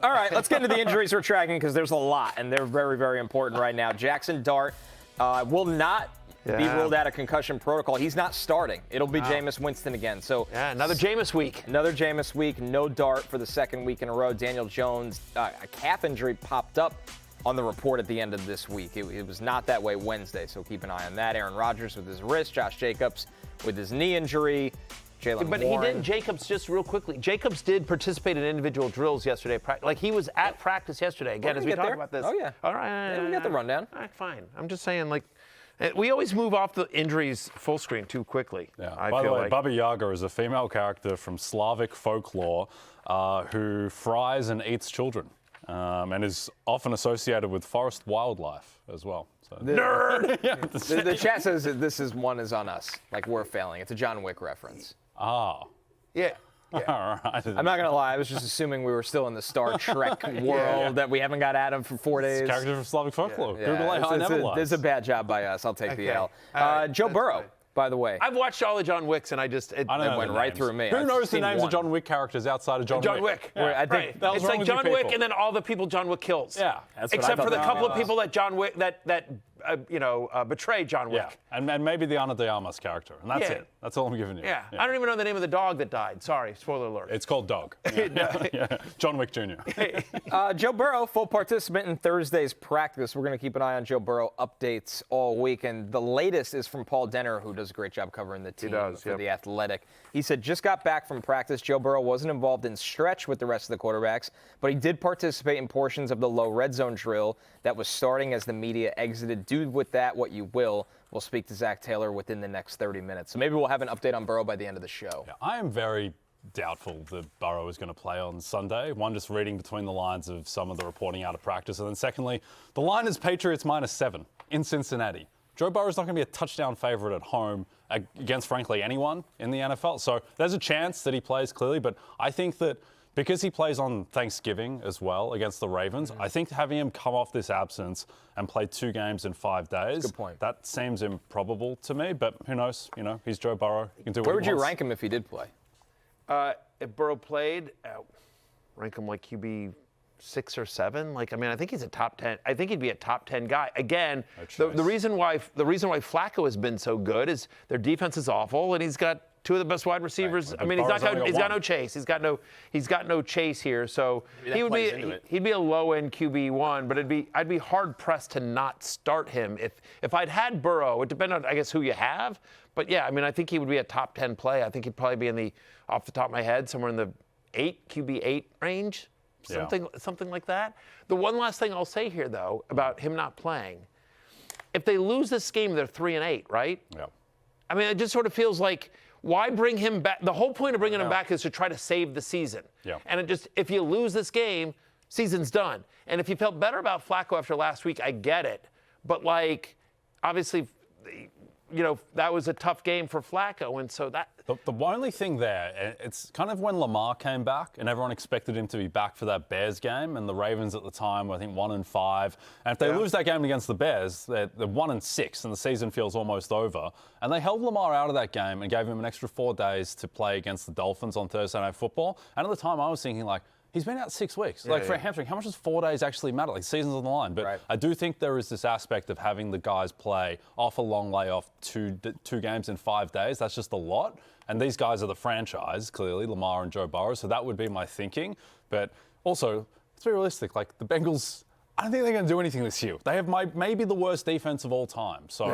All right, let's get into the injuries we're tracking because there's a lot, and they're very, very important right now. Jackson Dart will not be ruled out of concussion protocol. He's not starting. It'll be Jameis Winston again. So another Jameis week. Another Jameis week. No Dart for the second week in a row. Daniel Jones, a calf injury popped up on the report at the end of this week. It was not that way Wednesday, so keep an eye on that. Aaron Rodgers with his wrist. Josh Jacobs with his knee injury. But he did, Jacobs, just real quickly, Jacobs did participate in individual drills yesterday. Like, he was at practice yesterday. Again, as we talk about this. Oh, yeah. All right. We got the rundown. All right, fine. I'm just saying, like, we always move off the injuries full screen too quickly. Yeah. By the way, Baba Yaga is a female character from Slavic folklore who fries and eats children and is often associated with forest wildlife as well. So. Nerd! Yeah. The chat says that this is one is on us. Like, we're failing. It's a John Wick reference. Oh. Yeah. All right. I'm not going to lie. I was just assuming we were still in the Star Trek world that we haven't got out of for 4 days. It's character from Slavic folklore. Yeah. Google It's a bad job by us. I'll take the L. Joe Burrow, by the way. I've watched all the John Wicks, and it went right through me. Who knows the names of John Wick characters outside of John Wick? Yeah, I think it's like John Wick and then all the people John Wick kills. Yeah. Except for the couple of people that John Wick, betray John Wick. Yeah, and maybe the Ana de Armas character, and that's it. That's all I'm giving you. Yeah. I don't even know the name of the dog that died. Sorry, spoiler alert. It's called Dog. Yeah. John Wick Jr. Joe Burrow, full participant in Thursday's practice. We're going to keep an eye on Joe Burrow updates all week, and the latest is from Paul Denner, who does a great job covering the team for The Athletic. He said, just got back from practice. Joe Burrow wasn't involved in stretch with the rest of the quarterbacks, but he did participate in portions of the low red zone drill that was starting as the media exited. Do with that what you will. We'll speak to Zach Taylor within the next 30 minutes. So maybe we'll have an update on Burrow by the end of the show. Yeah, I am very doubtful that Burrow is going to play on Sunday. One, just reading between the lines of some of the reporting out of practice. And then secondly, the line is Patriots -7 in Cincinnati. Joe Burrow's not going to be a touchdown favorite at home against, frankly, anyone in the NFL. So there's a chance that he plays clearly. But I think that because he plays on Thanksgiving as well against the Ravens, I think having him come off this absence and play 2 games in 5 days, good point. That seems improbable to me. But who knows? You know, he's Joe Burrow. He can do what Where he would you wants. rank him if he did play? If Burrow played, rank him like QB 6 or 7. Like, I mean, I think he's a top 10. I think he'd be a top 10 guy. Again, the reason why Flacco has been so good is their defense is awful, and he's got 2 of the best wide receivers. Right. I mean, he's got no Chase. He's got no Chase here. So he'd be a low end QB1, but I'd be hard pressed to not start him if I'd had Burrow. It depends on, I guess, who you have. But yeah, I mean, I think he would be a top 10 play. I think he'd probably be off the top of my head, somewhere in the QB8 range. Something like that. The one last thing I'll say here, though, about him not playing, if they lose this game, they're 3-8, right? Yeah. I mean, it just sort of feels like, why bring him back? The whole point of bringing him back is to try to save the season. Yeah. And if you lose this game, season's done. And if you felt better about Flacco after last week, I get it. But, like, obviously, that was a tough game for Flacco, and so that. The only thing there, it's kind of when Lamar came back, and everyone expected him to be back for that Bears game, and the Ravens at the time were, I think, 1-5. And if they lose that game against the Bears, they're 1-6, and the season feels almost over. And they held Lamar out of that game and gave him an extra 4 days to play against the Dolphins on Thursday Night Football. And at the time, I was thinking, like, he's been out 6 weeks. For a hamstring, how much does 4 days actually matter? Like, season's on the line. But I do think there is this aspect of having the guys play off a long layoff 2 games in 5 days. That's just a lot. And these guys are the franchise, clearly, Lamar and Joe Burrow. So that would be my thinking. But also, let's be realistic. Like, the Bengals, I don't think they're going to do anything this year. They have maybe the worst defense of all time. So,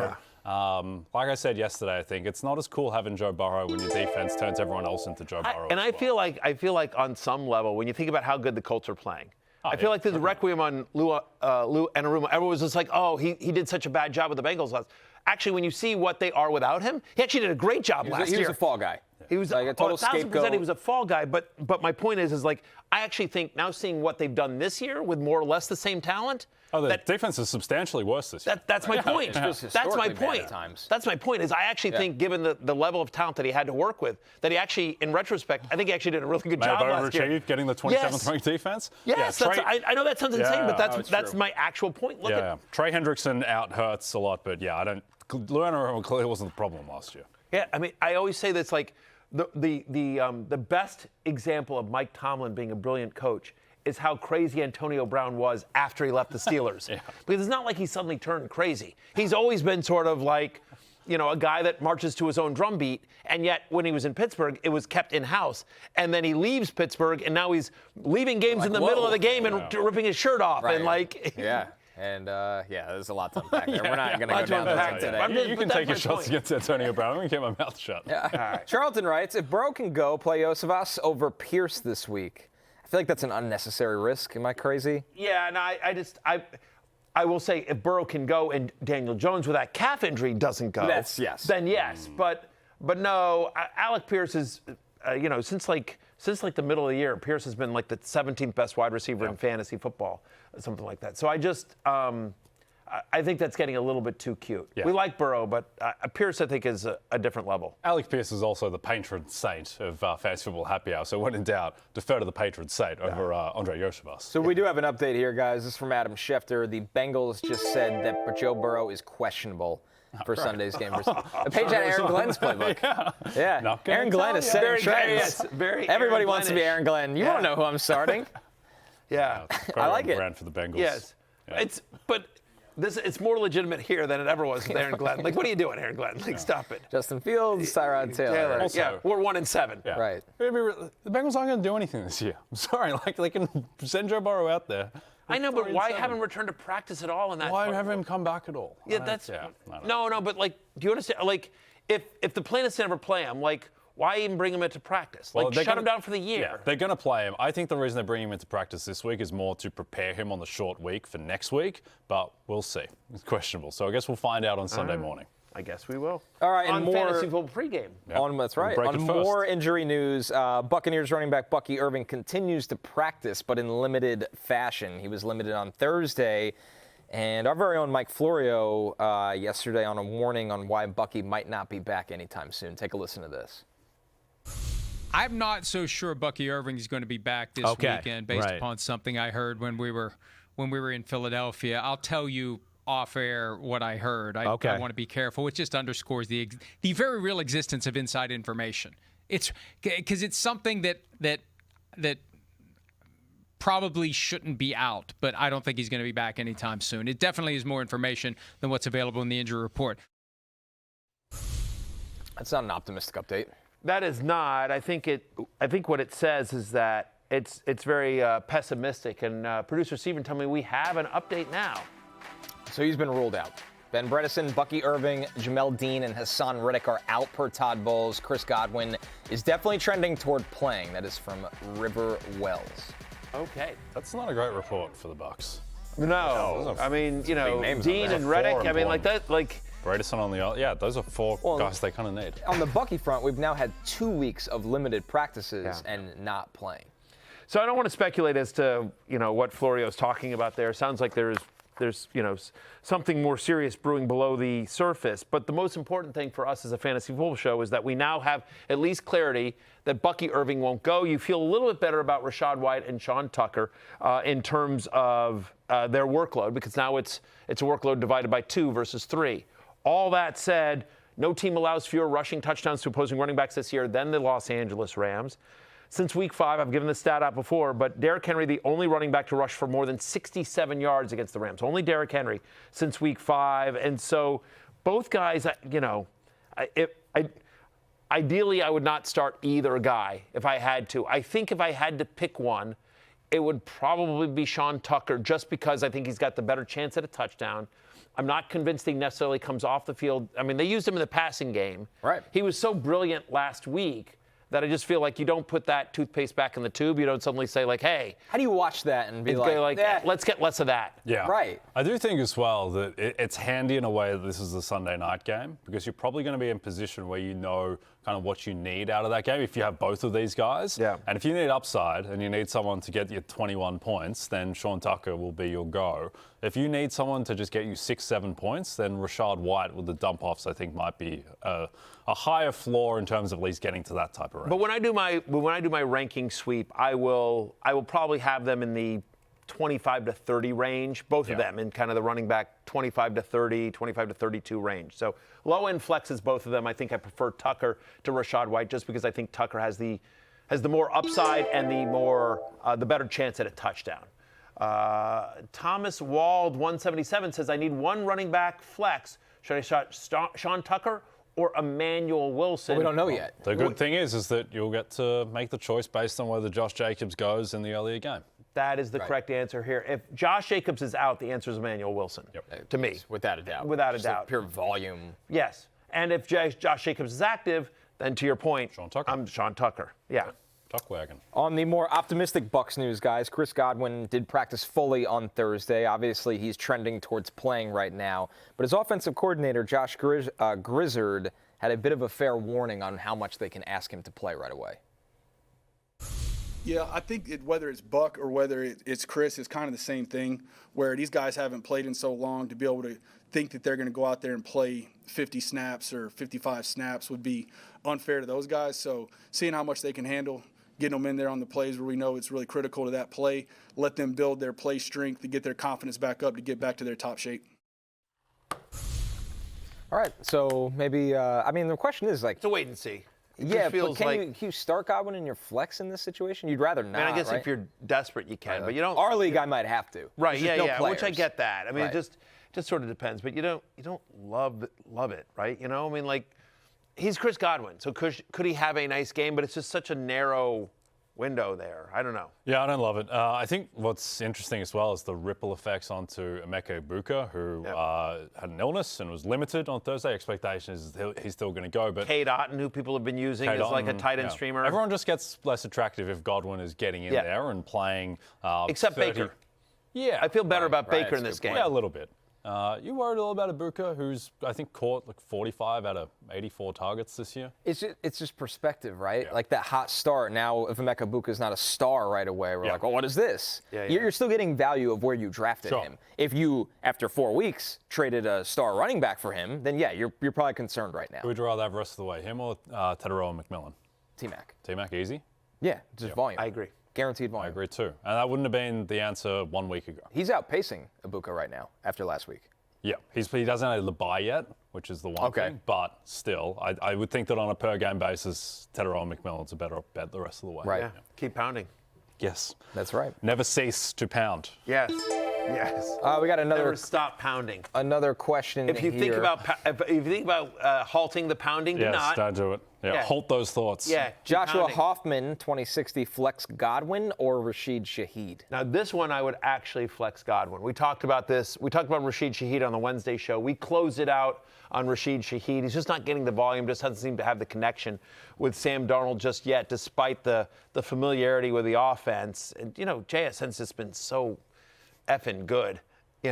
like I said yesterday, I think it's not as cool having Joe Burrow when your defense turns everyone else into Joe Burrow. I feel like on some level, when you think about how good the Colts are playing, I feel like there's a requiem on Lou Anarumo. Everyone was just like, oh, he did such a bad job with the Bengals last. Actually, when you see what they are without him, he actually did a great job last year. He was a fall guy. He was like a total scapegoat. 1,000% he was a fall guy. But my point is like, I actually think now seeing what they've done this year with more or less the same talent. Oh, the defense is substantially worse this year. That's my point. That's my point. That's my point. Is I actually think, given the level of talent that he had to work with, that he actually, in retrospect, I think he actually did a really good job last year. Getting the 27th ranked defense. Yes, I know that sounds insane, but that's my actual point. Look at Trey Hendrickson out hurts a lot, but Lou Anarumo clearly wasn't the problem last year. Yeah, I mean, I always say that's like the best example of Mike Tomlin being a brilliant coach is how crazy Antonio Brown was after he left the Steelers. Because it's not like he suddenly turned crazy. He's always been sort of like, a guy that marches to his own drum beat, and yet when he was in Pittsburgh, it was kept in-house. And then he leaves Pittsburgh, and now he's leaving games in the middle of the game and ripping his shirt off. Right. And like... Yeah. And, there's a lot to unpack there. We're not going to go down that today. You can take your shots against Antonio Brown. I'm going to keep my mouth shut. Yeah. Right. Charlton writes, if Burrow can go, play Josevas over Pierce this week. I feel like that's an unnecessary risk. Am I crazy? Yeah, no, I will say if Burrow can go and Daniel Jones with that calf injury doesn't go, then yes. But no, Alec Pierce is, since the middle of the year, Pierce has been like the 17th best wide receiver in fantasy football, something like that. So I think that's getting a little bit too cute. Yeah. We like Burrow, but Pierce, I think, is a different level. Alec Pierce is also the patron saint of Fantasy Football Happy Hour, so when in doubt, defer to the patron saint over Andre Josevas. So we do have an update here, guys. This is from Adam Schefter. The Bengals just said that Joe Burrow is questionable for Sunday's game. A page out of Aaron Glenn's playbook. Yeah. Aaron Glenn is setting trends. Everybody wants to be Aaron Glenn. You won't know who I'm starting. Yeah. I like it. Brand for the Bengals. Yes. Yeah. It's more legitimate here than it ever was with Aaron Glenn. Like, what are you doing, Aaron Glenn? Like, stop it. Justin Fields, Tyrod Taylor. Also, we're 1-7. Yeah. Right. The Bengals aren't going to do anything this year. I'm sorry. Like, they can send Joe Burrow out there. I know, but why haven't returned to practice at all in that? Why have him come back at all? Yeah, no, but like, do you understand? Like, if the plan is to never play him, like, why even bring him into practice? Like, shut him down for the year. Yeah, they're going to play him. I think the reason they're bringing him into practice this week is more to prepare him on the short week for next week, but we'll see. It's questionable. So I guess we'll find out on Sunday morning. I guess we will. All right, on Fantasy Football pregame. Yep. That's right. On more injury news, Buccaneers running back Bucky Irving continues to practice, but in limited fashion. He was limited on Thursday. And our very own Mike Florio yesterday on a warning on why Bucky might not be back anytime soon. Take a listen to this. I'm not so sure Bucky Irving is going to be back this weekend based upon something I heard when we were in Philadelphia. I'll tell you off air what I heard. I want to be careful. It just underscores the very real existence of inside information. It's because it's something that probably shouldn't be out, but I don't think he's going to be back anytime soon. It definitely is more information than what's available in the injury report. That's not an optimistic update. That is not. I think what it says is that it's very pessimistic. And producer Steven told me we have an update now. So he's been ruled out. Ben Bredesen, Bucky Irving, Jamel Dean, and Hassan Riddick are out per Todd Bowles. Chris Godwin is definitely trending toward playing. That is from River Wells. Okay. That's not a great report for the Bucs. No. I mean, Dean and Riddick, I mean, like that, like... Bredesen on the those are four guys they kind of need. On the Bucky front, we've now had 2 weeks of limited practices and not playing. So I don't want to speculate as to what Florio's talking about there. Sounds like there's something more serious brewing below the surface. But the most important thing for us as a fantasy football show is that we now have at least clarity that Bucky Irving won't go. You feel a little bit better about Rachaad White and Sean Tucker in terms of their workload, because now it's a workload divided by 2 versus 3. All that said, no team allows fewer rushing touchdowns to opposing running backs this year than the Los Angeles Rams. Since week 5, I've given this stat out before, but Derrick Henry, the only running back to rush for more than 67 yards against the Rams. Only Derrick Henry since week 5. And so both guys, ideally I would not start either guy if I had to. I think if I had to pick one, it would probably be Sean Tucker, just because I think he's got the better chance at a touchdown. I'm not convinced he necessarily comes off the field. I mean, they used him in the passing game. Right. He was so brilliant last week that I just feel like you don't put that toothpaste back in the tube. You don't suddenly say, like, hey. How do you watch that and be like let's get less of that? Yeah. Right. I do think as well that it's handy in a way that this is a Sunday night game, because you're probably going to be in a position where you know kind of what you need out of that game if you have both of these guys. Yeah. And if you need upside and you need someone to get you 21 points, then Sean Tucker will be your go. If you need someone to just get you 6-7 points, then Rachaad White with the dump-offs I think might be a higher floor in terms of at least getting to that type of range. But when I do my ranking sweep, I will probably have them in the 25 to 30 range, both of them in kind of the running back 25 to 30, 25 to 32 range. So low end flexes, both of them. I think I prefer Tucker to Rachaad White, just because I think Tucker has the has the more upside and the better chance at a touchdown. Thomas Wald 177 says, I need one running back flex. Should I start Sean Tucker or Emmanuel Wilson? Well, we don't know yet. The good thing is that you'll get to make the choice based on whether Josh Jacobs goes in the earlier game. That is the correct answer here. If Josh Jacobs is out, the answer is Emmanuel Wilson. Yep. To me. Without a doubt. Without a Just doubt. Like pure volume. Yes. And if Josh Jacobs is active, then to your point, Sean Tucker. I'm Sean Tucker. Yeah. Tuckwagon. On the more optimistic Bucs news, guys, Chris Godwin did practice fully on Thursday. Obviously, he's trending towards playing right now. But his offensive coordinator, Josh Grizzard, had a bit of a fair warning on how much they can ask him to play right away. Yeah, I think whether it's Buck or whether it's Cris, it's kind of the same thing, where these guys haven't played in so long. To be able to think that they're going to go out there and play 50 snaps or 55 snaps would be unfair to those guys. So seeing how much they can handle, getting them in there on the plays where we know it's really critical to that play, let them build their play strength to get their confidence back up to get back to their top shape. All right, so maybe, the question is, like... It's a wait and see. Yeah, but can you start Godwin in your flex in this situation? You'd rather not, I guess right? if you're desperate, you can, but you don't. Our league, I might have to. Right? Yeah. No Which I get that. I mean, Right. it just sort of depends. But you don't love it, right? You know, I mean, like, he's Chris Godwin, so could he have a nice game? But it's just such a narrow window there. I don't know. Yeah, I don't love it. I think what's interesting as well is the ripple effects onto Emeka Egbuka, who had an illness and was limited on Thursday. Expectation is he's still going to go. But Cade Otton, who people have been using as like a tight end streamer. Everyone just gets less attractive if Godwin is getting in there and playing. Except 30. Baker. Yeah. I feel better about Baker in That's a this good game. Yeah, a little bit. You worried a little about Egbuka, who's, I think, caught like 45 out of 84 targets this year? It's just perspective, right? Yeah. Like that hot start. Now, if Emeka Egbuka is not a star right away, we're like, well, what is this? Yeah. You're still getting value of where you drafted Sure. him. If you, after 4 weeks, traded a star running back for him, then yeah, you're probably concerned right now. Who would you rather have the rest of the way, him or Tirico and McMillan? T-Mac. T-Mac, easy? Yeah, just volume. I agree. Guaranteed I volume. agree too. And that wouldn't have been the answer 1 week ago. He's outpacing Egbuka right now after last week. Yeah, he doesn't have the bye yet, which is the one thing. But still, I would think that on a per-game basis, Tirico and McMillan's a better bet the rest of the way. Right. Yeah. Keep pounding. Yes. That's right. Never cease to pound. Yes. We got another Never stop pounding. question If you here. think about halting the pounding, do Yes, not. don't do it. Yeah, Yeah. halt those thoughts. Yeah. keep Joshua pounding. Hoffman, 2060, flex Godwin or Rashid Shaheed? Now, this one I would actually flex Godwin. We talked about this. We talked about Rashid Shaheed on the Wednesday show. We closed it out on Rashid Shaheed. He's just not getting the volume, just doesn't seem to have the connection with Sam Darnold just yet, despite the familiarity with the offense. And, JSN's just been so effing good, He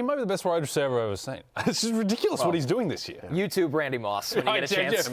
might be the best wide receiver I've ever seen. It's just ridiculous what he's doing this year. YouTube Randy Moss when you get a chance.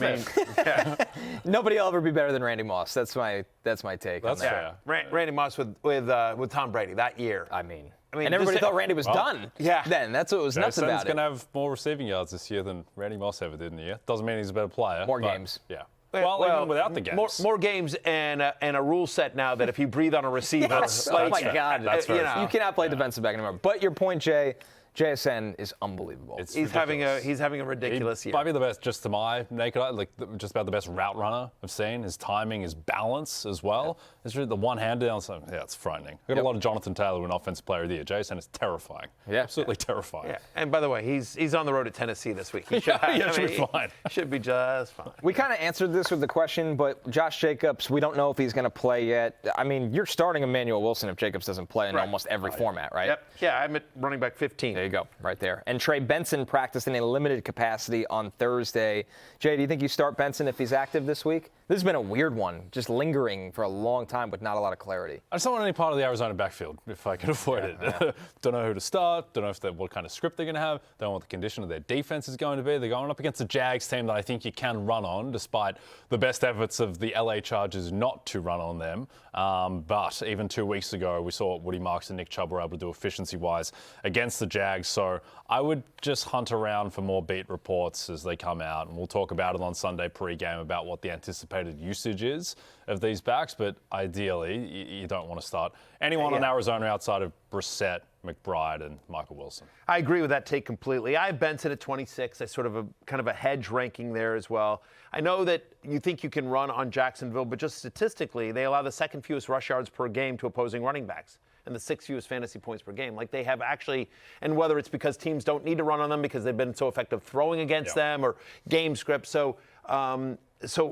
Nobody will ever be better than Randy Moss. That's my take. That's on that. fair. Randy Moss with Tom Brady that year. I mean, and everybody thought Randy was done. Yeah. Then that's what was nuts Jason's about going to it. have more receiving yards this year than Randy Moss ever did in the year. Doesn't mean he's a better player. More but, games. Yeah. Well, even without the games. More games and a rule set now that if you breathe on a receiver, Oh my fair. God, That's fair. you cannot play defensive back anymore. But your point, Jay, JSN is unbelievable. It's he's having a ridiculous. ridiculous year. Might be the best, just to my naked eye, just about the best route runner I've seen. His timing, his balance as well. It's really the one hand down. So yeah, it's frightening. I've got a lot of Jonathan Taylor, an offensive player of the year. Jason is terrifying. Yeah. Absolutely terrifying. Yeah. And by the way, he's on the road to Tennessee this week. He should, should be fine. Should be just fine. We kind of answered this with the question, but Josh Jacobs, we don't know if he's going to play yet. I mean, you're starting Emmanuel Wilson if Jacobs doesn't play in almost every format, right? Yep. Yeah, I'm at running back 15. There you go, right there. And Trey Benson practiced in a limited capacity on Thursday. Jay, do you think you start Benson if he's active this week? This has been a weird one, just lingering for a long time with not a lot of clarity. I just don't want any part of the Arizona backfield if I can avoid it. Don't know who to start. Don't know what kind of script they're going to have. Don't know what the condition of their defense is going to be. They're going up against a Jags team that I think you can run on, despite the best efforts of the LA Chargers not to run on them. But even 2 weeks ago, we saw what Woody Marks and Nick Chubb were able to do efficiency-wise against the Jags. So I would just hunt around for more beat reports as they come out, and we'll talk about it on Sunday pregame about what the anticipated usage is of these backs. But ideally, you don't want to start anyone on Arizona outside of Brissett McBride and Michael Wilson. I agree with that take completely. I have Benson at 26. I sort of kind of a hedge ranking there as well. I know that you think you can run on Jacksonville, but just statistically, they allow the second fewest rush yards per game to opposing running backs and the sixth fewest fantasy points per game. Like they have actually, and whether it's because teams don't need to run on them because they've been so effective throwing against them or game script. So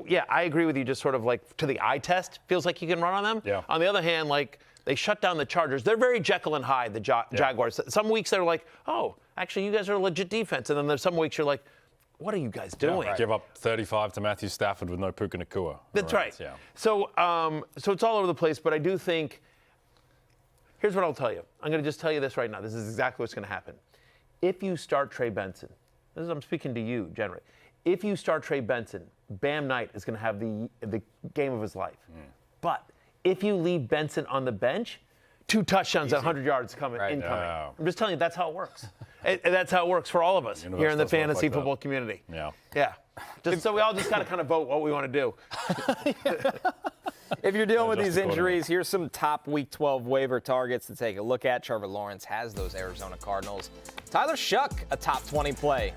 yeah, I agree with you. Just sort of like to the eye test, feels like you can run on them. Yeah. On the other hand, like they shut down the Chargers. They're very Jekyll and Hyde, the Jaguars. Some weeks they're like, oh, actually you guys are a legit defense. And then there's some weeks you're like, what are you guys doing? Yeah, give up 35 to Matthew Stafford with no Puka Nacua. That's right. Yeah. So it's all over the place, but I do think, here's what I'll tell you. I'm going to just tell you this right now. This is exactly what's going to happen. If you start Trey Benson, I'm speaking to you generally. If you start Trey Benson, Bam Knight is going to have the game of his life. But if you leave Benson on the bench, 2 touchdowns at 100 yards incoming. I'm just telling you, that's how it works. That's how it works for all of us here in the fantasy football community. Yeah. Just so we all just got to kind of vote what we want to do. If you're dealing with these injuries, here's some top Week 12 waiver targets to take a look at. Trevor Lawrence has those Arizona Cardinals. Tyler Shuck, a top 20 play.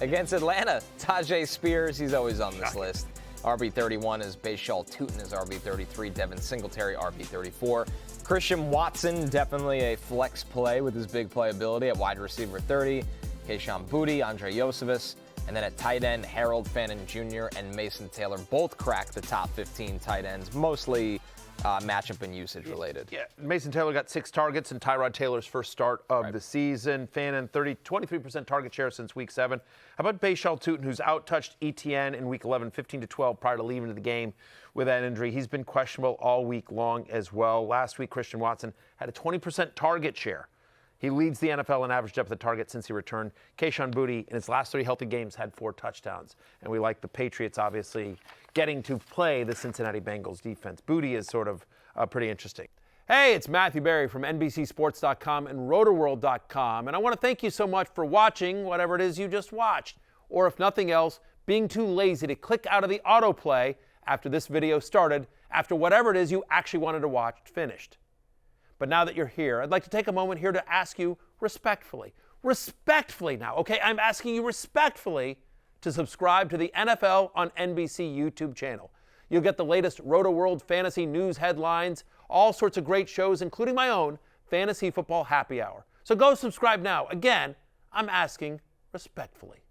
Against Atlanta, Tajay Spears, he's always on this list. RB31 is Bashal Tutin is RB33. Devin Singletary, RB34. Christian Watson, definitely a flex play with his big playability at wide receiver 30. Kayshon Boutte, Andre Yosevich. And then at tight end, Harold Fannin Jr. and Mason Taylor both cracked the top 15 tight ends, mostly matchup and usage related. Yeah, Mason Taylor got 6 targets in Tyrod Taylor's first start of the season. Fannin, 23% target share since Week 7. How about Bashal Tutin, who's out-touched ETN in Week 11, 15-12 prior to leaving the game with that injury. He's been questionable all week long as well. Last week, Christian Watson had a 20% target share. He leads the NFL in average depth of target since he returned. Kayshon Boutte, in his last 3 healthy games, had 4 touchdowns. And we like the Patriots, obviously, getting to play the Cincinnati Bengals defense. Boutte is sort of pretty interesting. Hey, it's Matthew Berry from NBCSports.com and RotoWorld.com. And I want to thank you so much for watching whatever it is you just watched. Or if nothing else, being too lazy to click out of the autoplay after this video started, after whatever it is you actually wanted to watch finished. But now that you're here, I'd like to take a moment here to ask you respectfully now, okay? I'm asking you respectfully to subscribe to the NFL on NBC YouTube channel. You'll get the latest Roto-World fantasy news headlines, all sorts of great shows, including my own Fantasy Football Happy Hour. So go subscribe now. Again, I'm asking respectfully.